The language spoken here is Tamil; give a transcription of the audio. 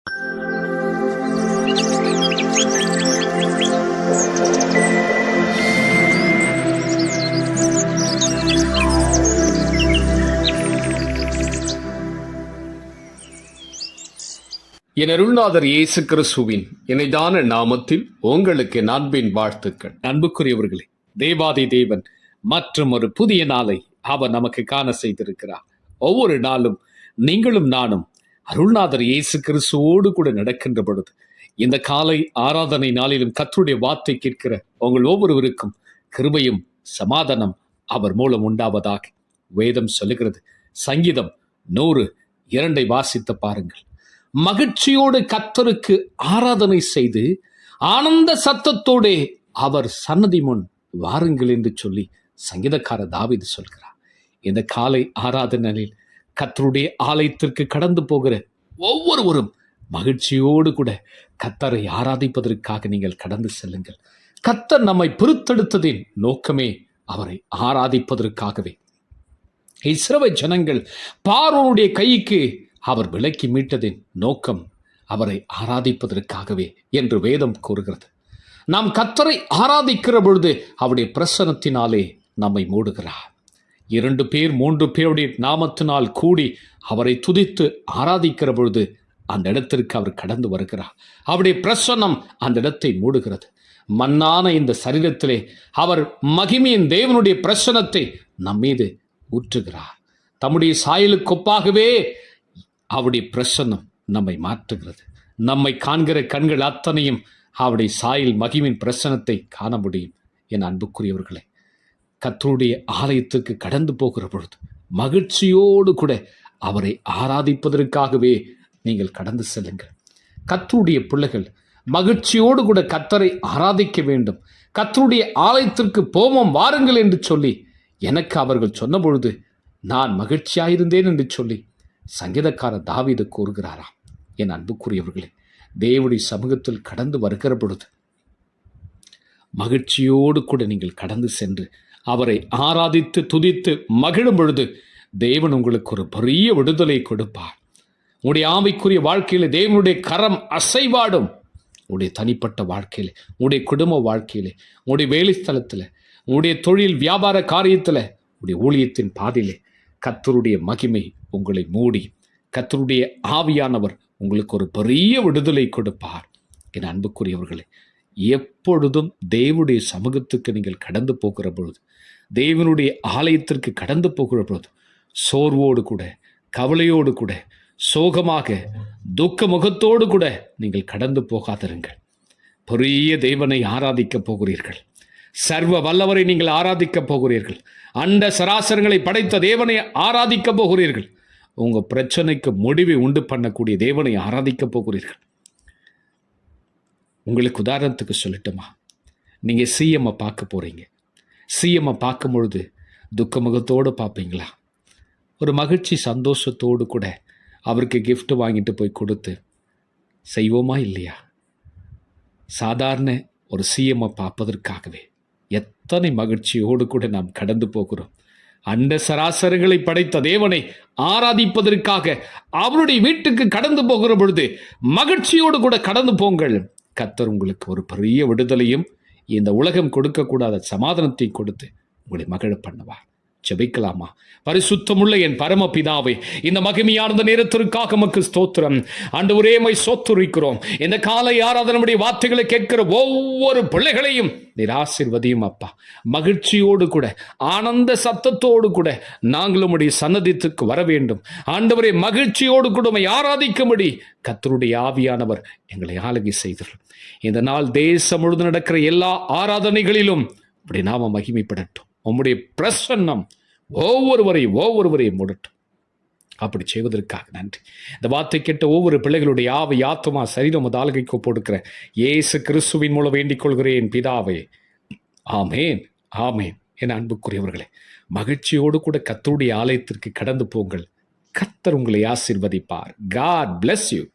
என் அருள்நாதர் இயேசு கிறிஸ்துவின் இணைதான நாமத்தில் உங்களுக்கு என் அன்பின் வாழ்த்துக்கள். அன்புக்குரியவர்களே, தேவாதி தேவன் மற்றும் ஒரு புதிய நாளை அவர் நமக்கு காண செய்திருக்கிறார். ஒவ்வொரு நாளும் நீங்களும் நானும் அருள்நாதர் இயேசு கிறிஸ்துவோடு கூட நடக்கின்ற பொழுது, இந்த காலை ஆராதனை நாளிலும் கர்த்தருடைய வார்த்தை கேட்கிற உங்கள் ஒவ்வொருவருக்கும் கிருபையும் சமாதானம் அவர் மூலம் உண்டாவதாக வேதம் சொல்லுகிறது. சங்கீதம் 102 வாசித்து பாருங்கள். மகிழ்ச்சியோடு கர்த்தருக்கு ஆராதனை செய்து ஆனந்த சத்தத்தோடு அவர் சன்னதி முன் வாருங்கள் என்று சொல்லி சங்கீதக்கார தாவீது சொல்கிறார். இந்த காலை ஆராதனையில் கர்த்தருடைய ஆலயத்திற்கு கடந்து போகிற ஒவ்வொருவரும் மகிழ்ச்சியோடு கூட கர்த்தரை ஆராதிப்பதற்காக நீங்கள் கடந்து செல்லுங்கள். கர்த்தர் நம்மை பிரித்தெடுத்ததின் நோக்கமே அவரை ஆராதிப்பதற்காகவே. இஸ்ரவேல் ஜனங்கள் பார்வோனுடைய கைக்கு அவர் விலக்கி மீட்டதின் நோக்கம் அவரை ஆராதிப்பதற்காகவே என்று வேதம் கூறுகிறது. நாம் கர்த்தரை ஆராதிக்கிற பொழுது அவருடைய பிரசன்னத்தினாலே நம்மை மூடுகிறார். 2 பேர் 3 பேருடைய நாமத்தினால் கூடி அவரை துதித்து ஆராதிக்கிற பொழுது அந்த இடத்திற்கு அவர் கடந்து வருகிறார். அவருடைய பிரசன்னம் அந்த இடத்தை மூடுகிறது. மண்ணான இந்த சரீரத்திலே அவர் மகிமையின் தேவனுடைய பிரசன்னத்தை நம்மீது ஊற்றுகிறார். தம்முடைய சாயலுக்கொப்பாகவே அவருடைய பிரசன்னம் நம்மை மாற்றுகிறது. நம்மை காண்கிற கண்கள் அத்தனையும் அவருடைய சாயல் மகிமின் பிரசன்னத்தை காண முடியும். என் அன்புக்குரியவர்களே, கர்த்தருடைய ஆலயத்திற்கு கடந்து போகிற பொழுது மகிழ்ச்சியோடு கூட அவரை ஆராதிப்பதற்காகவே நீங்கள் கடந்து செல்லுங்கள். கர்த்தருடைய பிள்ளைகள் மகிழ்ச்சியோடு கூட கர்த்தரை ஆராதிக்க வேண்டும். கர்த்தருடைய ஆலயத்திற்கு போவோம் வாருங்கள் என்று சொல்லி எனக்கு அவர்கள் சொன்ன பொழுது நான் மகிழ்ச்சியாயிருந்தேன் என்று சொல்லி சங்கீதக்கார தாவீது கூறுகிறாராம். என் அன்புக்குரியவர்களே, தேவனுடைய சமூகத்தில் கடந்து வருகிற பொழுது மகிழ்ச்சியோடு கூட நீங்கள் கடந்து சென்று அவரை ஆராதித்து துதித்து மகிழும் பொழுது தேவன் உங்களுக்கு ஒரு பெரிய விடுதலை கொடுப்பார். உங்களுடைய ஆவிக்குரிய வாழ்க்கையில் தேவனுடைய கரம் அசைவாடும். உங்களுடைய தனிப்பட்ட வாழ்க்கையில், உங்களுடைய குடும்ப வாழ்க்கையில், உங்களுடைய வேலை ஸ்தலத்தில், உங்களுடைய தொழில் வியாபார காரியத்தில், உங்களுடைய ஊழியத்தின் பாதையிலே கர்த்தருடைய மகிமை உங்களை மூடி கர்த்தருடைய ஆவியானவர் உங்களுக்கு ஒரு பெரிய விடுதலை கொடுப்பார். என் அன்புக்குரியவர்களே, எப்பொழுதும் தேவனுடைய சமூகத்துக்கு நீங்கள் கடந்து போகிற பொழுது, தேவனுடைய ஆலயத்திற்கு கடந்து போகிற பொழுது சோர்வோடு கூட, கவலையோடு கூட, சோகமாக துக்க முகத்தோடு கூட நீங்கள் கடந்து போகாதிருங்கள். பெரிய தேவனை ஆராதிக்கப் போகிறீர்கள். சர்வ வல்லவரை நீங்கள் ஆராதிக்கப் போகிறீர்கள். அண்ட சராசரங்களை படைத்த தேவனை ஆராதிக்கப் போகிறீர்கள். உங்கள் பிரச்சனைக்கு முடிவை உண்டு பண்ணக்கூடிய தேவனை ஆராதிக்கப் போகிறீர்கள். உங்களுக்கு உதாரணத்துக்கு சொல்லட்டுமா? நீங்கள் சிஎம்ஐ பார்க்க போகிறீங்க. சிஎம்ஐ பார்க்கும் பொழுது துக்க முகத்தோடு பார்ப்பீங்களா? ஒரு மகிழ்ச்சி சந்தோஷத்தோடு கூட அவருக்கு கிஃப்ட் வாங்கிட்டு போய் கொடுத்து செய்வோமா இல்லையா? சாதாரண ஒரு சிஎம்ஐ பார்ப்பதற்காகவே எத்தனை மகிழ்ச்சியோடு கூட நாம் கடந்து போகிறோம். அண்ட சராசரங்களை படைத்த தேவனை ஆராதிப்பதற்காக அவருடைய வீட்டுக்கு கடந்து போகிற பொழுது மகிழ்ச்சியோடு கூட கடந்து போங்கள். கர்த்தர் உங்களுக்கு ஒரு பெரிய விடுதலையும் இந்த உலகம் கொடுக்கக்கூடாத சமாதானத்தை கொடுத்து உங்களை மகிழ பண்ணுவார். ஜெபிக்கலாமா? பரிசுத்தமுள்ள என் பரமபிதாவே, இந்த மகிமையான நேரத்திற்காக உமக்கு ஸ்தோத்திரம். ஆண்டவரே, உம்மை ஸ்தோத்திரிக்கிறோம். இந்த காலை ஆராதனையுடைய வார்த்தைகளை கேட்கிற ஒவ்வொரு பிள்ளைகளையும் நீர் ஆசீர்வதியும் அப்பா. மகிழ்ச்சியோடு கூட ஆனந்த சத்தத்தோடு கூட நாங்கள் உம்முடைய சன்னதிக்கு வர வேண்டும். ஆண்டவரே, மகிழ்ச்சியோடு கூட உம்மை ஆராதிக்கும்படி கர்த்தருடைய ஆவியானவர் எங்களை ஆளுகை செய்தார். இந்த நாள் தேசம் முழுவதும் நடக்கிற எல்லா ஆராதனைகளிலும் இப்படி நாம மகிமைப்படட்டும். உம்முடைய பிரசன்னம் ஒவ்வொருவரையும் மூடட்டும். அப்படி செய்வதற்காக நன்றி. இந்த வார்த்தை கேட்ட ஒவ்வொரு பிள்ளைகளுடைய ஆவி, ஆத்துமா, சரீரம் ஆளுகைக்கு ஒப்புக்கொடுக்கிற இயேசு கிறிஸ்துவின் மூலம் வேண்டிக் கொள்கிறேன் பிதாவே. ஆமேன், ஆமேன். என் அன்புக்குரியவர்களே, மகிழ்ச்சியோடு கூட கர்த்தருடைய ஆலயத்திற்கு கடந்து போங்கள். கர்த்தர் உங்களை ஆசீர்வதிப்பார். God bless you.